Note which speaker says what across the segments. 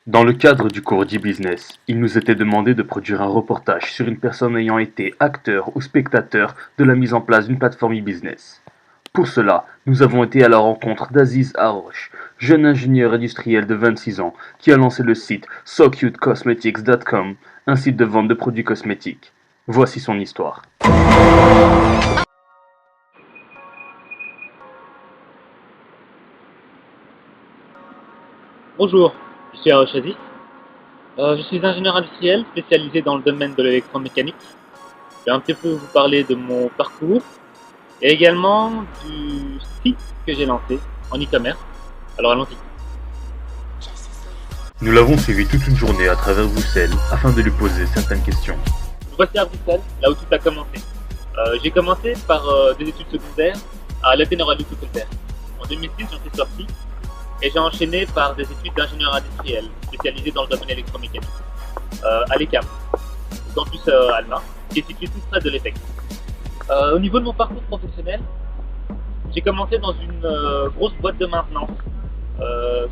Speaker 1: Dans le cadre du cours d'e-business, il nous était demandé de produire un reportage sur une personne ayant été acteur ou spectateur de la mise en place d'une plateforme e-business. Pour cela, nous avons été à la rencontre d'Aziz Haroche, jeune ingénieur industriel de 26 ans qui a lancé le site SoCuteCosmetics.com, un site de vente de produits cosmétiques. Voici son histoire.
Speaker 2: Bonjour, je suis Arosh Aziz. Je suis ingénieur industriel spécialisé dans le domaine de l'électromécanique. Je vais un petit peu vous parler de mon parcours et également du site que j'ai lancé en e-commerce. Alors allons-y.
Speaker 1: Nous l'avons suivi toute une journée à travers Bruxelles afin de lui poser certaines questions.
Speaker 2: Voici à Bruxelles, là où tout a commencé. J'ai commencé par des études secondaires à l'Athénée du Secondaire. En 2006, j'en suis sorti et j'ai enchaîné par des études d'ingénieur industriel spécialisé dans le domaine électromécanique à l'ECAM, au campus Alma, qui est situé tout près de l'EPEC. Au niveau de mon parcours professionnel, j'ai commencé dans une grosse boîte de maintenance,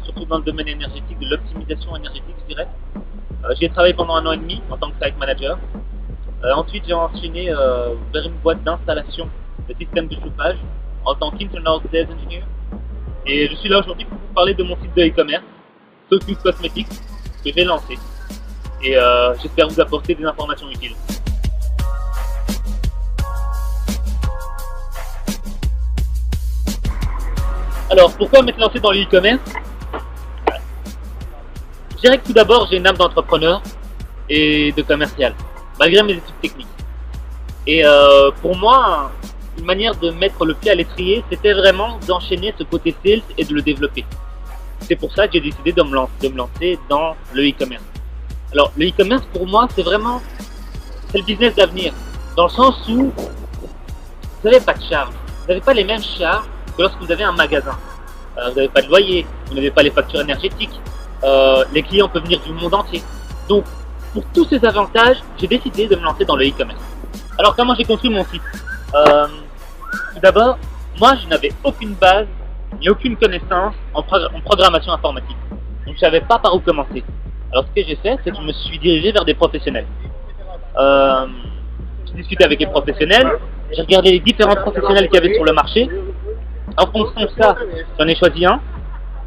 Speaker 2: surtout dans le domaine énergétique, de l'optimisation énergétique, je dirais. J'y ai travaillé pendant 1 an et demi en tant que site manager. Ensuite, j'ai enchaîné vers une boîte d'installation de systèmes de chauffage en tant qu'Internal Sales Engineer. Et je suis là aujourd'hui pour vous parler de mon site de e-commerce, SoCute Cosmetics, que j'ai lancé. Et j'espère vous apporter des informations utiles. Alors, pourquoi m'être lancé dans le e-commerce? Je dirais que tout d'abord, j'ai une âme d'entrepreneur et de commercial, malgré mes études techniques. Et pour moi, une manière de mettre le pied à l'étrier, c'était vraiment d'enchaîner ce côté sales et de le développer. C'est pour ça que j'ai décidé de me lancer dans le e-commerce. Alors, le e-commerce, pour moi, c'est le business d'avenir. Dans le sens où vous n'avez pas de charges. Vous n'avez pas les mêmes charges que lorsque vous avez un magasin. Vous n'avez pas de loyer, vous n'avez pas les factures énergétiques. Les clients peuvent venir du monde entier. Donc, pour tous ces avantages, j'ai décidé de me lancer dans le e-commerce. Alors, comment j'ai construit mon site? Tout d'abord, moi, je n'avais aucune base ni aucune connaissance en programmation informatique. Donc, je ne savais pas par où commencer. Alors, ce que j'ai fait, c'est que je me suis dirigé vers des professionnels. J'ai discuté avec les professionnels, j'ai regardé les différents professionnels qu'il y avait sur le marché. En fonction de ça, j'en ai choisi un.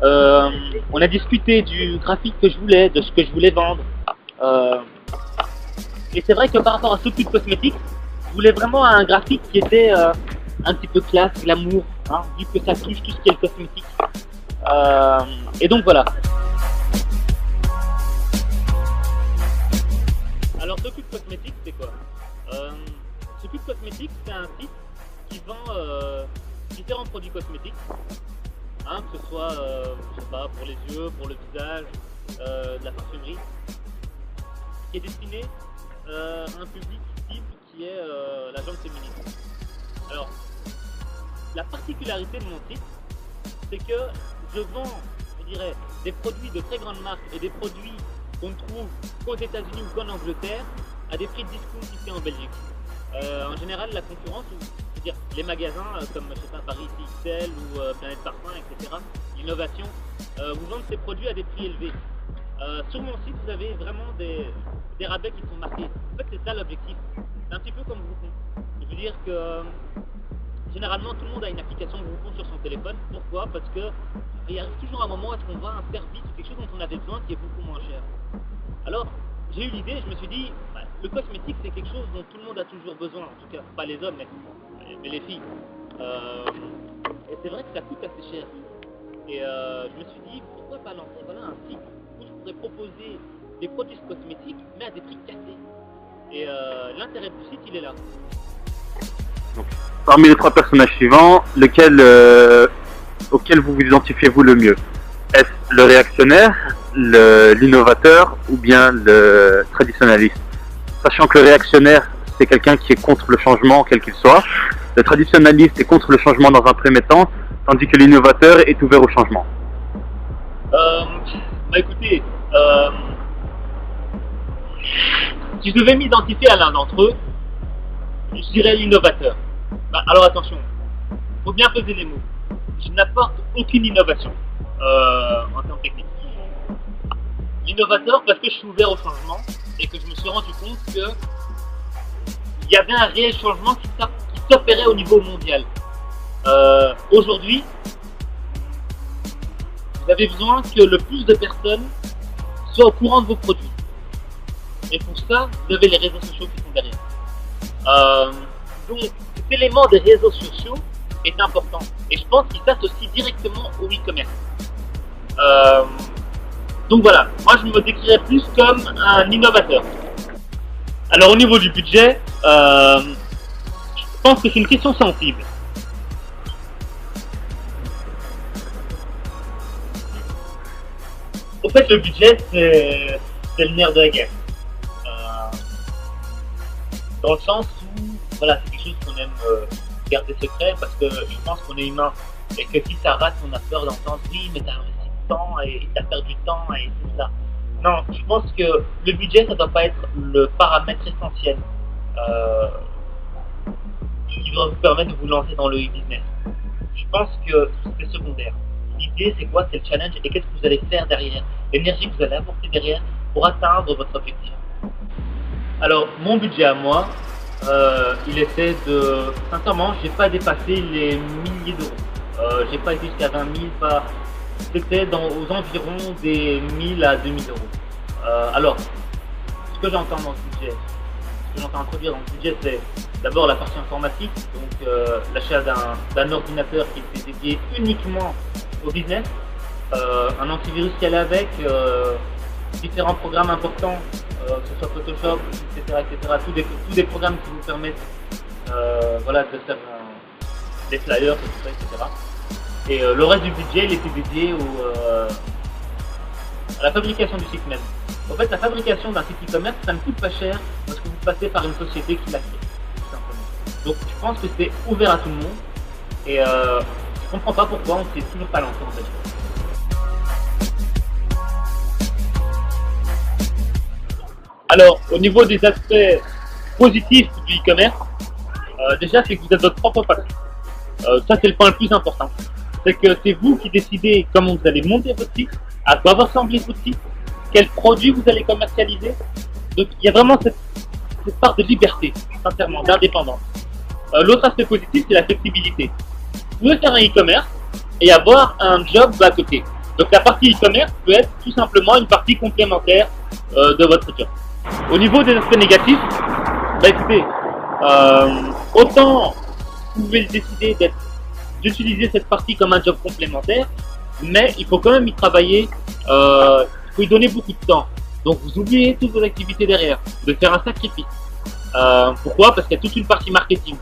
Speaker 2: On a discuté du graphique que je voulais, de ce que je voulais vendre. Et c'est vrai que par rapport à SoCute Cosmetics, je voulais vraiment un graphique qui était un petit peu classe, glamour, hein, vu que ça touche tout ce qui est le cosmétique. Et donc voilà. Alors SoCute Cosmetics, c'est quoi? SoCute Cosmetics, c'est un site qui vend différents produits cosmétiques, hein, que ce soit je sais pas, pour les yeux, pour le visage, de la parfumerie, qui est destiné à un public cible qui est la gente féminine. Alors, la particularité de mon site, c'est que je vends, je dirais, des produits de très grande marque et des produits qu'on ne trouve qu'aux États-Unis ou qu'en Angleterre à des prix de discount ici en Belgique. En général, la concurrence, c'est-à-dire les magasins comme je sais pas, Paris XL ou Planète Parfum, etc., l'innovation, vous vendent ces produits à des prix élevés. Sur mon site, vous avez vraiment des rabais qui sont marqués. En fait, c'est ça l'objectif. C'est un petit peu comme Groupon. Je veux dire que généralement, tout le monde a une application Groupon sur son téléphone. Pourquoi? Parce que il arrive toujours un moment où on voit un service ou quelque chose dont on avait besoin qui est beaucoup moins cher. Alors, j'ai eu l'idée, je me suis dit, le cosmétique, c'est quelque chose dont tout le monde a toujours besoin. En tout cas, pas les hommes, mais les filles. Et c'est vrai que ça coûte assez cher. Et je me suis dit, pourquoi pas lancer un site où je pourrais proposer des produits cosmétiques, mais à des prix cassés. Et l'intérêt du site, il est là.
Speaker 1: Donc, parmi les 3 personnages suivants, auquel vous vous identifiez-vous le mieux? Est-ce le réactionnaire, l'innovateur ou bien le traditionnaliste? Sachant que le réactionnaire, c'est quelqu'un qui est contre le changement, quel qu'il soit. Le traditionnaliste est contre le changement dans un premier temps, tandis que l'innovateur est ouvert au changement.
Speaker 2: Écoutez, si je devais m'identifier à l'un d'entre eux, je dirais l'innovateur. Alors attention, il faut bien peser les mots. Je n'apporte aucune innovation en termes techniques. Innovateur parce que je suis ouvert au changement et que je me suis rendu compte que il y avait un réel changement qui s'opérait au niveau mondial. Aujourd'hui, vous avez besoin que le plus de personnes soient au courant de vos produits. Et pour ça, vous avez les réseaux sociaux qui sont derrière. Donc, cet élément des réseaux sociaux est important. Et je pense qu'il s'associe directement au e-commerce. Donc voilà, moi je me décrirais plus comme un innovateur. Alors au niveau du budget, je pense que c'est une question sensible. Au fait, le budget, c'est le nerf de la guerre. Dans le sens où, voilà, c'est quelque chose qu'on aime garder secret parce que je pense qu'on est humain. Et que si ça rate, on a peur d'entendre oui, mais t'as investi du temps et t'as perdu du temps et tout ça. Non, je pense que le budget, ça doit pas être le paramètre essentiel qui doit vous permettre de vous lancer dans le e-business. Je pense que c'est secondaire. L'idée, c'est quoi? C'est le challenge et qu'est-ce que vous allez faire derrière, l'énergie que vous allez apporter derrière pour atteindre votre objectif. Alors, mon budget à moi, il était de... Sincèrement, j'ai pas dépassé les milliers d'euros. J'ai pas été jusqu'à 20 000, pas... C'était aux environs des 1000 à 2000 euros. Alors, ce que j'entends dans ce budget, ce que j'entends introduire dans ce budget, c'est d'abord la partie informatique, donc l'achat d'un ordinateur qui était dédié uniquement au business, un antivirus qui allait avec, différents programmes importants, que ce soit Photoshop, etc., tous des programmes qui vous permettent voilà, de faire des flyers, etc. Et le reste du budget, il était dédié à la fabrication du site même. En fait, la fabrication d'un site e-commerce, ça ne coûte pas cher parce que vous passez par une société qui l'a créé, tout simplement. Donc, je pense que c'est ouvert à tout le monde. Et je comprends pas pourquoi on ne s'est toujours pas lancé en fait. Alors, au niveau des aspects positifs du e-commerce, déjà, c'est que vous êtes votre propre patron. Ça, c'est le point le plus important. C'est que c'est vous qui décidez comment vous allez monter votre site, à quoi va ressembler votre site, quels produits vous allez commercialiser. Donc, il y a vraiment cette part de liberté, sincèrement, d'indépendance. L'autre aspect positif, c'est la flexibilité. Vous pouvez faire un e-commerce et avoir un job à côté. Donc, la partie e-commerce peut être tout simplement une partie complémentaire de votre job. Au niveau des aspects négatifs, bah écoutez, autant vous pouvez décider d'utiliser cette partie comme un job complémentaire, mais il faut quand même y travailler, il faut y donner beaucoup de temps. Donc vous oubliez toutes vos activités derrière, de faire un sacrifice. Pourquoi? Parce qu'il y a toute une partie marketing,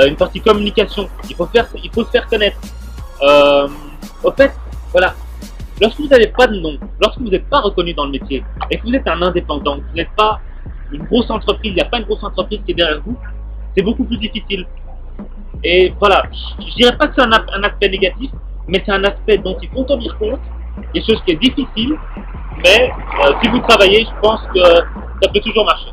Speaker 2: une partie communication, il faut se faire connaître. Au fait, voilà, lorsque vous n'avez pas de nom, lorsque vous n'êtes pas reconnu dans le métier, et que vous êtes un indépendant, que vous n'êtes pas une grosse entreprise, il n'y a pas une grosse entreprise qui est derrière vous, c'est beaucoup plus difficile. Et voilà, je dirais pas que c'est un aspect négatif, mais c'est un aspect dont il faut tenir compte, quelque chose qui est difficile, mais si vous travaillez, je pense que ça peut toujours marcher.